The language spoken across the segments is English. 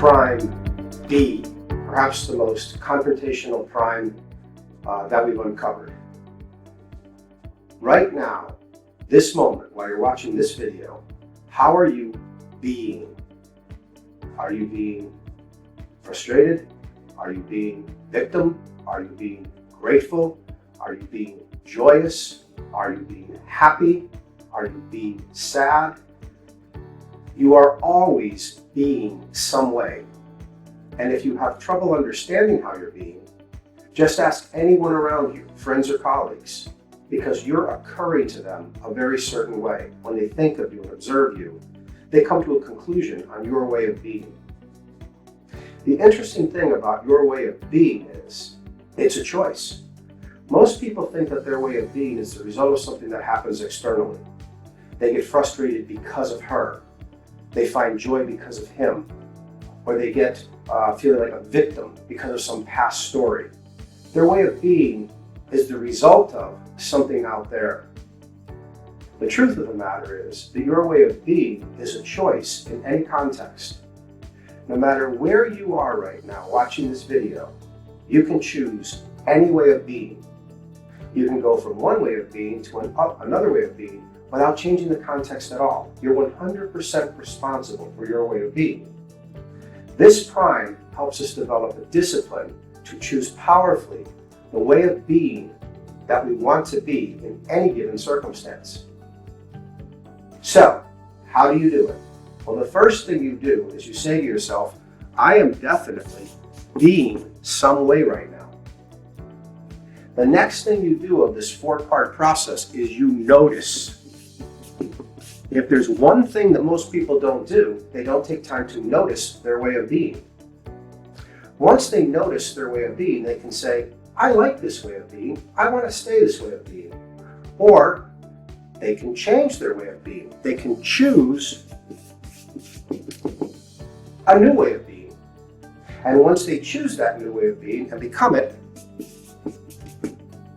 prime B, perhaps the most confrontational prime that we've uncovered. Right now, this moment, while you're watching this video, how are you being? Are you being frustrated? Are you being victim? Are you being grateful? Are you being joyous? Are you being happy? Are you being sad? You are always being some way. And if you have trouble understanding how you're being, just ask anyone around you, friends or colleagues, because you're occurring to them a very certain way. When they think of you and observe you, they come to a conclusion on your way of being. The interesting thing about your way of being is, it's a choice. Most people think that their way of being is the result of something that happens externally. They get frustrated because of her. They find joy because of him. Or they get feeling like a victim because of some past story. Their way of being is the result of something out there. The truth of the matter is that your way of being is a choice in any context. No matter where you are right now watching this video, you can choose any way of being. You can go from one way of being to another way of being without changing the context at all. You're 100% responsible for your way of being. This prime helps us develop a discipline to choose powerfully the way of being that we want to be in any given circumstance. So, how do you do it? Well, the first thing you do is you say to yourself, I am definitely being some way right now. The next thing you do of this four-part process is you notice. If there's one thing that most people don't do, they don't take time to notice their way of being. Once they notice their way of being, they can say, I like this way of being. I want to stay this way of being. Or they can change their way of being. They can choose a new way of being. And once they choose that new way of being and become it,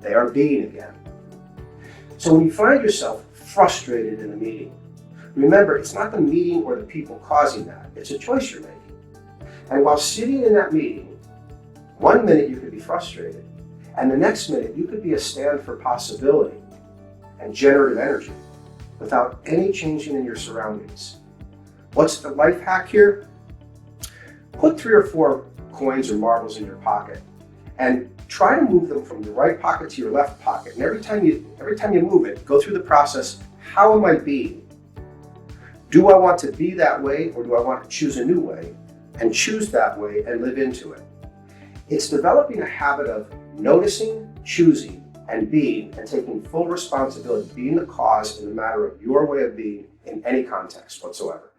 they are being again. So when you find yourself frustrated in a meeting, remember, it's not the meeting or the people causing that. It's a choice you're making. And while sitting in that meeting, 1 minute you could be frustrated, and the next minute you could be a stand for possibility and generative energy without any changing in your surroundings. What's the life hack here? Put 3 or 4 coins or marbles in your pocket and try to move them from the right pocket to your left pocket. And every time you move it, go through the process. How am I being? Do I want to be that way, or do I want to choose a new way and choose that way and live into it? It's developing a habit of noticing, choosing, and being, and taking full responsibility, being the cause in the matter of your way of being in any context whatsoever.